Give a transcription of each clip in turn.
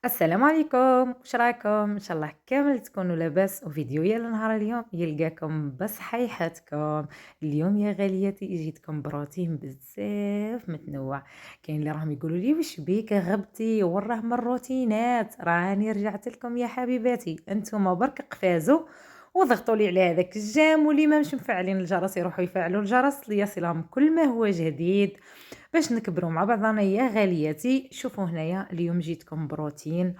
السلام عليكم، واش راكم؟ ان شاء الله كامل تكونوا لاباس. وفيديو يا لنهار اليوم يلقاكم بصحيحتكم. اليوم يا غالياتي جيتكم بروتين بزاف متنوع. كاين اللي راهم يقولوا لي واش بيك غبتي وراه من الروتينات، راني رجعت لكم يا حبيباتي. انتم برك قفازوا وضغطوا لي على هذاك الجام، واللي ما مش مفعلين الجرس يروحوا يفعلوا الجرس ليصلهم كل ما هو جديد باش نكبروا مع بعضنا يا غالياتي. شوفوا هنايا اليوم جيتكم بروتين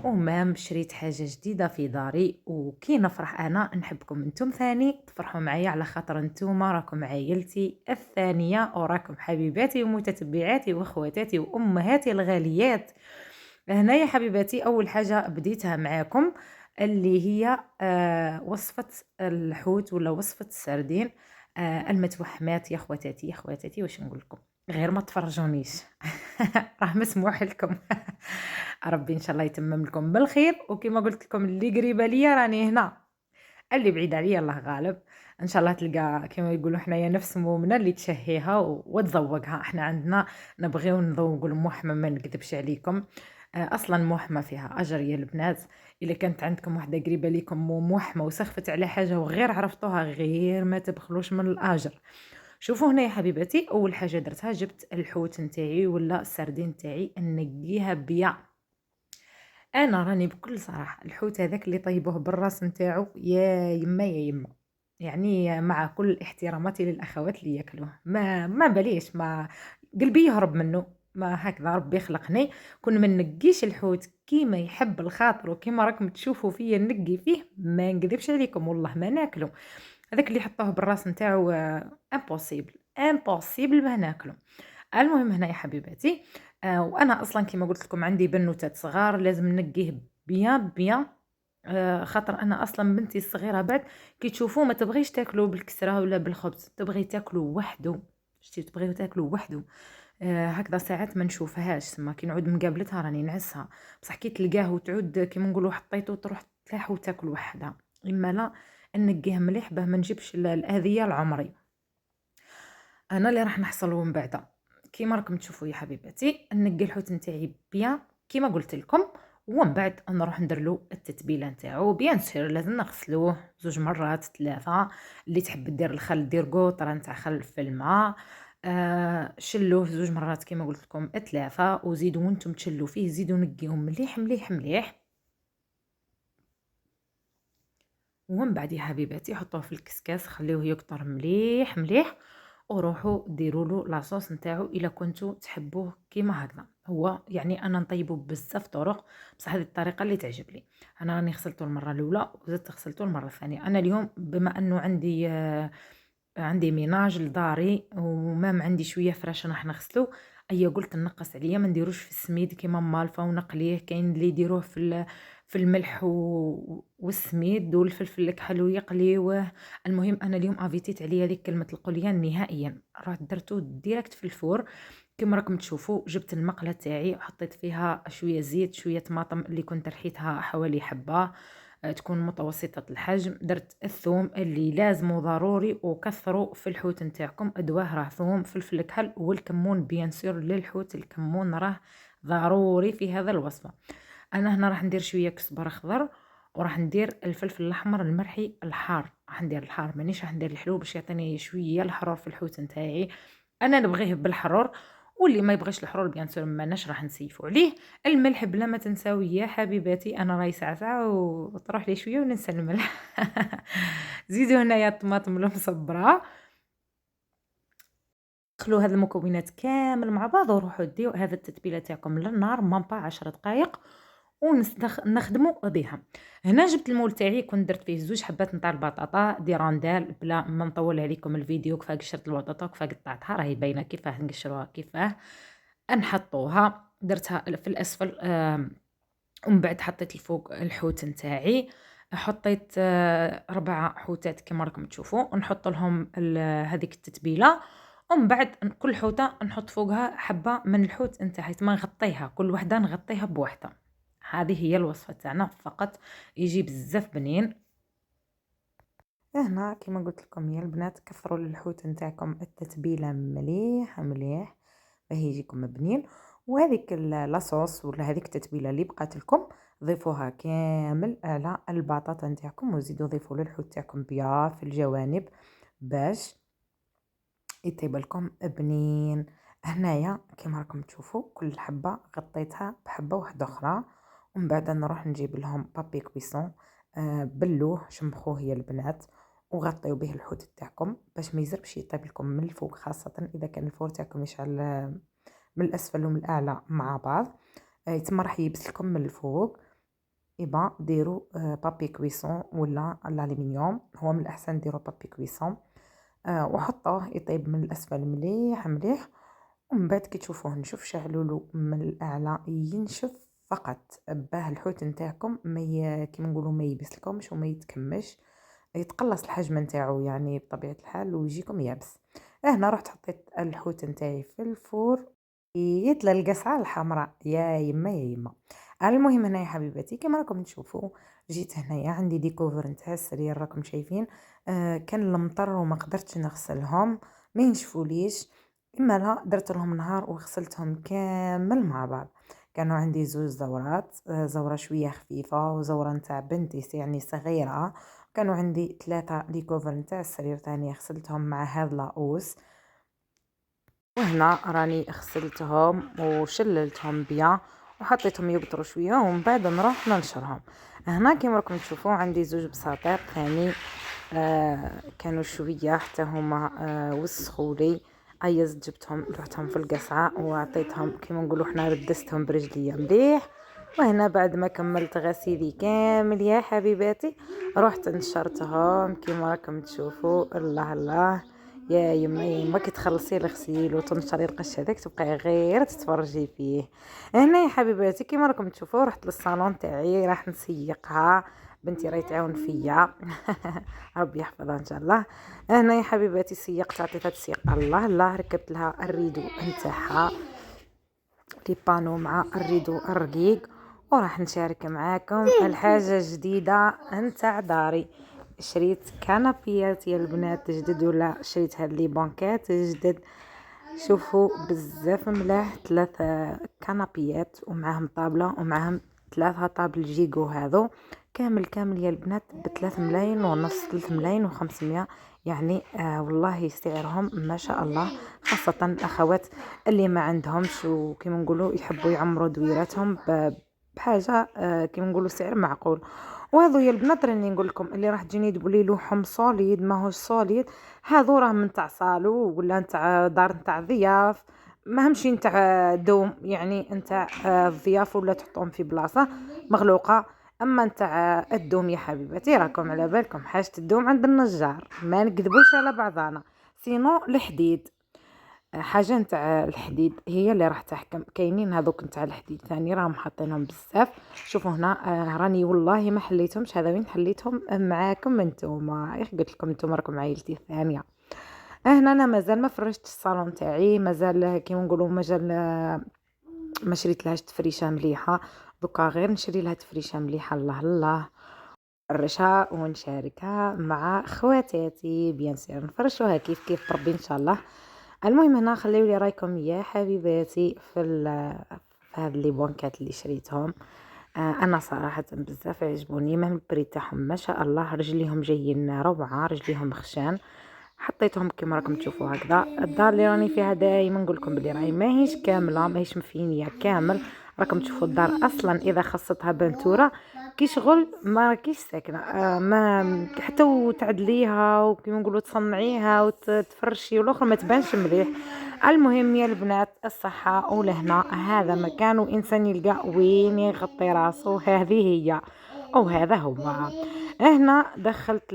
ومام شريت حاجه جديده في داري، وكي نفرح انا نحبكم انتم ثاني تفرحوا معايا، على خاطر انتم راكم عائلتي الثانيه وراكم حبيباتي ومتتبعاتي واخواتاتي وامهاتي الغاليات. هنايا حبيباتي اول حاجه بديتها معاكم اللي هي وصفه الحوت ولا وصفه السردين المتوحمات يا خواتاتي. يا خواتاتي واش نقول لكم، غير ما تفرجونيش راه مسموح لكم. ربي ان شاء الله يتمم لكم بالخير، وكما قلت لكم اللي قريبه ليا راني هنا، اللي بعيد عليا الله غالب. ان شاء الله تلقى كما يقولوا حنايا نفس مومنه اللي تشهيها وتذوقها. احنا عندنا نبغيو نذوقوا المحمى، ما نكذبش عليكم. اصلا محمى فيها اجر يا البنات. الا كانت عندكم وحده قريبه ليكم محمى وسخفت على حاجه وغير عرفتوها، غير ما تبخلوش من الاجر. شوفوا هنا يا حبيباتي، اول حاجه درتها جبت الحوت نتاعي ولا السردين نتاعي نقيها بيا. انا راني بكل صراحه الحوت هذاك اللي طيبوه بالراس نتاعو يا يما يا يما، يعني مع كل احتراماتي للاخوات اللي ياكلوه، ما بليش، ما قلبي يهرب منه. ما هكذا ربي خلقني كون ما نقيش الحوت كيما يحب الخاطر وكيما راكم تشوفوا فيا نقي فيه، ما نكذبش عليكم والله ما ناكله. هذاك اللي يحطوه بالراس نتاعو امبوسيبل امبوسيبل ما ناكله. المهم هنا يا حبيباتي، وأنا أصلًا كيما قُلت لكم عندي بنوتات صغار لازم ننقّيه بيان بيان. خاطر أنا أصلًا بنتي الصغيرة بعد كي تشوفوه ما تبغيش تاكلو بالكسرة ولا بالخبز، تبغي تاكلو وحده، شتي تبغيو تاكلو وحده. هكذا ساعات ما نشوفهاش، تما كي نعود مقابلتها راني نعسها، بصح كي تلقاه وتعود كيما نقولوا حطيتو تروح تلاح وتاكل وحدها. إما لا نقّيه مليح باه ما نجيبش الأذية لعمري. أنا اللي راح نحصل من بعدا كيما راكم تشوفوا يا حبيباتي، نقي الحوت نتاعي بيان كيما قلت لكم، ومن بعد نروح ندير له التتبيله نتاعو. بيان سير لازم نغسلوه زوج مرات ثلاثه، اللي تحب دير الخل دير قوطره نتاع خل في الماء. شلوه زوج مرات كيما قلت لكم ثلاثه، وزيدوا وانتم تشلوا فيه زيدوا نقيهم مليح مليح مليح. ومن بعد يا حبيباتي حطوه في الكسكاس خليوه يكطر مليح مليح، وروحوا ديروا له لاصوص نتاعو الا كنتو تحبوه كيما هكذا. هو يعني انا نطيبه بزاف طرق، بصح هذه الطريقه اللي تعجب لي. انا راني غسلته المره الاولى وزدت غسلته المره الثانيه. انا اليوم بما انه عندي ميناج لداري ومام عندي شويه فراش راح نغسلو، ايا قلت نقص عليا ما نديروش في السميد كيما مالفا ونقليه. كاين اللي يديروه في الملح والسميد والفلفل الكحل ويقليوه. المهم انا اليوم افيتيت عليا ديك كلمه القليان نهائيا، رحت درتو ديريكت في الفور. كما راكم تشوفوا جبت المقله تاعي وحطيت فيها شويه زيت شويه طماطم اللي كنت رحيتها حوالي حبه، تكون متوسطة الحجم. درت الثوم اللي لازم وضروري، وكثروا في الحوت نتاعكم ادواه راه ثوم فلفل كحل والكمون بيان سور للحوت، الكمون راه ضروري في هذا الوصفة. انا هنا راح ندير شوية كزبر اخضر، وراح ندير الفلفل الاحمر المرحي الحار. راح ندير الحار مانيش راح ندير الحلو باش يعطيني شوية الحرور في الحوت نتاعي. انا نبغيه بالحرور، واللي ما يبغيش الحرور بيان سور ماناش راح نسيفو عليه. الملح بلا ما تنساو يا حبيباتي، انا راهي ساعه وتروح لي شويه وننسى الملح. زيدوا هنايا الطماطم المصبره. دخلوا هاد المكونات كامل مع بعض وروحوا ديو هذا التتبيله تاعكم للنار مامبا 10 دقائق ونخدموا بها. هنا جبت المول تاعي كنت درت فيه زوج حبات نتاع البطاطا دي راندال، بلا ما نطول عليكم الفيديو. كيفاه قشرت البطاطا وكيفاه قطعتها راهي باينه كيفاه نقشروها كيفاه نحطوها. درتها في الاسفل، ومن بعد حطيت الفوق الحوت نتاعي. حطيت 4 حوتات كما راكم تشوفوا، ونحط لهم هذيك التتبيله. ومن بعد كل حوته نحط فوقها حبه من الحوت نتاعي، تما نغطيها كل وحده نغطيها بوحده. هذه هي الوصفه تاعنا فقط، يجي بزاف بنين. هنا كما قلت لكم يا البنات كثروا للحوت نتاعكم التتبيله مليح مليح باه يجيكم بنين. وهذيك لاصوص ولا هذيك التتبيله اللي بقات لكم ضيفوها كامل على البطاطا نتاعكم، وزيدوا ضيفوا الحوت تاعكم بيا في الجوانب باش يطيب لكم بنين. هنايا كيما راكم تشوفوا كل حبه غطيتها بحبه واحده اخرى، ومن بعد نروح نجيب لهم بابي كويسون بلوه شمخوه يا البنات، وغطيو به الحوت تاعكم باش ما يزربش يطيب لكم من الفوق، خاصه اذا كان الفور تاعكم يشعل من الاسفل ومن الاعلى مع بعض، تما راح يبس لكم من الفوق. يبا ديروا بابي كويسون ولا الالومنيوم، هو من الاحسن ديروا بابي كويسون وحطوه يطيب من الاسفل مليح مليح. ومن بعد كي تشوفوه نشف شعلولو من الاعلى ينشف فقط، باه الحوت نتاعكم ما كيما نقولوا ما يبسلكمش وما يتكمش، يتقلص الحجم نتاعو يعني بطبيعه الحال ويجيكم يابس. هنا رحت حطيت الحوت نتاعي في الفور، يطلع القصعه الحمراء يا يما يا يما. المهم هنا يا حبيباتي كما راكم تشوفوا جيت هنايا عندي ديكوفر نتاع السرير راكم شايفين. كان المطر وما قدرتش نغسلهم ما ينشفوليش، اما لا درت لهم نهار وغسلتهم كامل مع بعض. كانوا عندي زوج زورات، زوره شويه خفيفه وزوره نتاع بنتي يعني صغيره، كانوا عندي 3 ديكوفر نتاع السرير تاني غسلتهم مع هذا لاوس. وهنا راني غسلتهم وشللتهم بيا وحطيتهم يقطروا شويه ومن بعد نروح ننشرهم. هنا كيما راكم تشوفوا عندي زوج بساطيق ثاني كانوا شويه حتى هما وسخولي، ايز جبتهم رحتهم في القصعه وعطيتهم كيما نقولوا حنا ردستهم برجليا مليح. وهنا بعد ما كملت غسيلي كامل يا حبيباتي رحت نشرتهم كيما راكم تشوفوا. الله الله يا يما يا يما كي تخلصي الغسيل وتنشري القش هذاك تبقاي غير تتفرجي فيه. هنا يا حبيباتي كيما راكم تشوفوا رحت للصالون تاعي راح نسيقها، بنتي راهي تعاون فيا ربي يحفظها ان شاء الله. هنا يا حبيباتي سيقت عطيتها تسيق الله الله، ركبت لها الريدو نتاعها لي بانو مع الريدو الرقيق. وراح نشارك معاكم الحاجه جديده نتاع داري، شريت كنبيات يا البنات جدد ولا شريت هاد لي بانكات جدد. شوفوا بزاف ملاح 3 كنبيات ومعاهم طابله ومعاهم 3 طابل جيجو هذو كامل كامل يا البنات ب3 ملاين ونص 3 ملاين و500 يعني والله سعرهم ما شاء الله، خاصة الأخوات اللي ما عندهمش وكيما نقولوا يحبوا يعمروا دويراتهم بحاجة كيما نقولوا سعر معقول. وهذو يا البنات راني نقول لكم اللي راح تجيني تقولي لهم صوليد ماهوش صوليد، هذو راه من تاع صالو ولا نتاع دار نتاع ضياف، ما همشي نتاع دوم يعني نتاع الضياف ولا تحطهم في بلاصه مغلوقه. اما نتاع الدوم يا حبيباتي راكم على بالكم حاجه الدوم عند النجار ما نكذبوش على بعضنا، سينو الحديد حاجه نتاع الحديد هي اللي راح تحكم. كاينين هذوك نتاع الحديد ثاني راهم حاطينهم بزاف. شوفوا هنا راني والله ما حليتهمش، هذا وين حليتهم معاكم نتوما، قلت لكم نتوما راكم عائلتي الثانيه. هنا انا مازال ما فرشت الصالون تاعي، مازال كيما نقولوا مازال ما شريت لهاش تفريشه مليحه، دوكا غير نشري لها تفريشه مليحه الله الله نفرشها ونشاركها مع خواتاتي بيان سير نفرشوها كيف كيف بربي ان شاء الله. المهم هنا خليوا لي رايكم يا حبيباتي في هاد لي بونكات اللي شريتهم. انا صراحه بزاف عجبوني، من البري تاعهم ما شاء الله، رجليهم جايين روعه رجليهم خشان، حطيتهم كما راكم تشوفوا هكذا. الدار اللي راني فيها دائما نقول لكم بلي راهي ماهيش كامله ماهيش مفينيه كامل، راكم تشوفوا الدار اصلا اذا خصتها بنتوره كي شغل ما راكيش ساكنه ما حتى وتعدليها وكيما نقولوا تصنعيها وتفرشي والاخر ما تبانش مليح. المهم يا البنات الصحه ولهنا هذا مكان وانسان يلقى وين يغطي راسه، هذه هي او هذا هو. هنا دخلت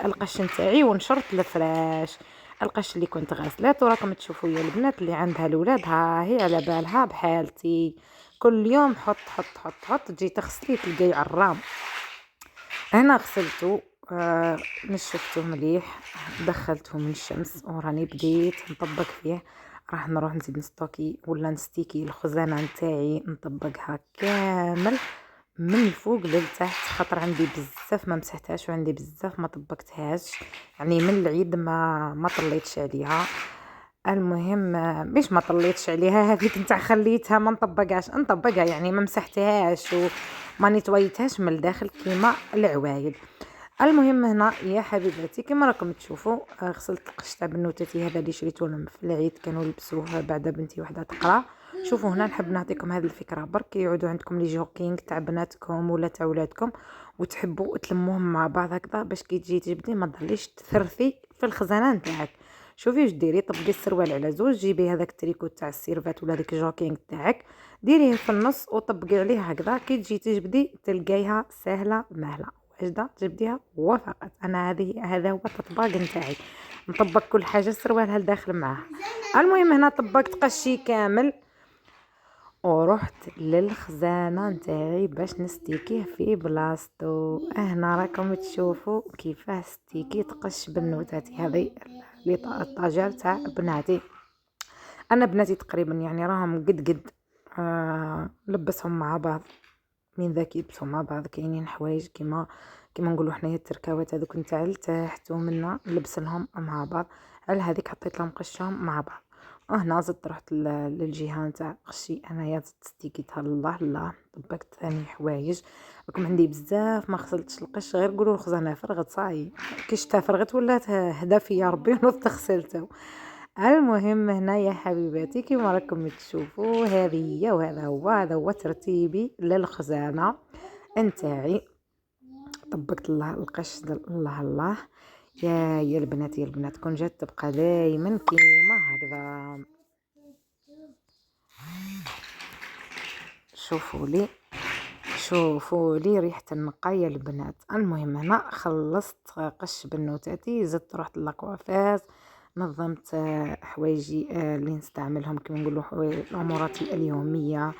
القش نتاعي ونشرت الفراش، القش اللي كنت غاسلاته راكم تشوفوا يا البنات اللي عندها الاولاد ها هي على بالها بحالتي كل يوم حط حط حط حط تجي تغسلي تلقاي عرام. هنا غسلته نشفته مليح دخلته من الشمس وراني بديت نطبق فيه، راح نروح نزيد نستوكي ولا نستيكي الخزانه نتاعي نطبقها كامل من الفوق للتحت، خاطر عندي بزاف ما مسحتهاش وعندي بزاف ما طبقتهاش يعني من العيد ما طليتش عليها. المهم باش ما طليتش عليها هذيك نتاع خليتها ما نطبقها يعني ما مسحتهاش وما نيطويتهاش من الداخل كيما العوايد. المهم هنا يا حبيباتي كما راكم تشوفوا غسلت القش تاع بنوتاتي هذا اللي شريته لهم في العيد، كانوا يلبسوه بعد بنتي وحده تقرا. شوفوا هنا نحب نعطيكم هذه الفكره، برك يعودوا عندكم لي جوكينغ تاع بناتكم ولا تاع ولادكم وتحبوا تلموهم مع بعض هكذا باش كي تجي تجبدي ما تضليش تثرثي في الخزانه نتاعك. شوفي واش ديري، طبقي السروال على زوج، جيبي هذاك التريكو تاع السيرفات ولا ديك الجوكينغ تاعك ديريه في النص وطبقي عليه هكذا، كي تجي تجبدي تلقايها سهله مهله واجده تجبديها وفقط. انا هذا هو التطباق نتاعي، نطبق كل حاجه السروال داخل معاه. المهم هنا طبقت قشي كامل ورحت للخزانه نتاعي باش نستيكيه في بلاصتو. هنا راكم تشوفوا كيفاه ستيكيت قش بنوتاتي، هذه الطاجر تاع بناتي. انا بناتي تقريبا يعني راهم قد لبسهم مع بعض، من ذاك يلبسوا مع بعض. كاينين حوايج كيما نقولوا حنايا التركاوات هذوك نتاع لتحت ومنا لبس لهم مع بعض، على هذيك حطيت لهم قشهم مع بعض. وهنا زدت رحت للجهه نتاع قشي انايا زدت ستيكيتها الله طبقت ثاني حوايج. راكم عندي بزاف ما غسلتش القش، غير قولوا الخزانه فرغت صاي، كي شتا فرغت ولات هدا فيا ربي ونوض غسلته. المهم هنا يا حبيباتي كما راكم تشوفوا هذه هي هذا هو ترتيبي للخزانه نتاعي. طبقت الله القش الله يا البنات كون جات تبقى دائما كيما هكذا. شوفوا لي ريحه النقايه يا البنات. المهم هنا خلصت قش بنوتاتي، زدت رحت لاكوافاز، نظمت حوايجي اللي نستعملهم كما نقولوا اموراتي اليوميه،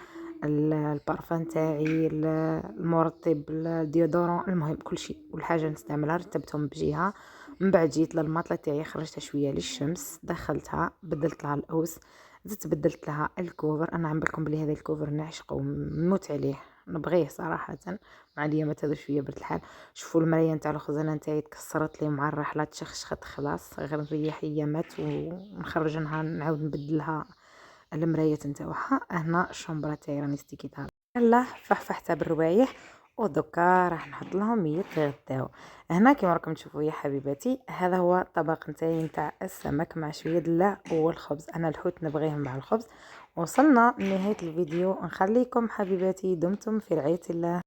البارفان تاعي، المرطب، الديودورون، المهم كل شيء والحاجه نستعملها رتبتهم بجهه. من بعد جيت للماطله تاعي خرجتها شويه للشمس، دخلتها بدلت لها الاوس، زدت بدلت لها الكوفر. انا عم بالكم بلي هذا الكوفر نعشقه ونموت عليه نبغيه صراحه، مع اليامات هذا شويه برد الحال. شوفوا المرايه نتاع الخزانه نتاعي تكسرت لي مع الرحله، تشخشخت خلاص، غير نريح ايامات ونخرجها نعاود نبدلها المرايه نتاعها. هنا الشومبره تاعي راني استيكيتها يلا فحفحتها بالروايح ودوكا راح نحط لهم يتغداو. هنا كما راكم تشوفوا يا حبيباتي هذا هو الطبق نتاعي نتاع السمك مع شويه دلع والخبز، انا الحوت نبغيه مع الخبز. وصلنا لنهايه الفيديو، نخليكم حبيباتي دمتم في رعايه الله.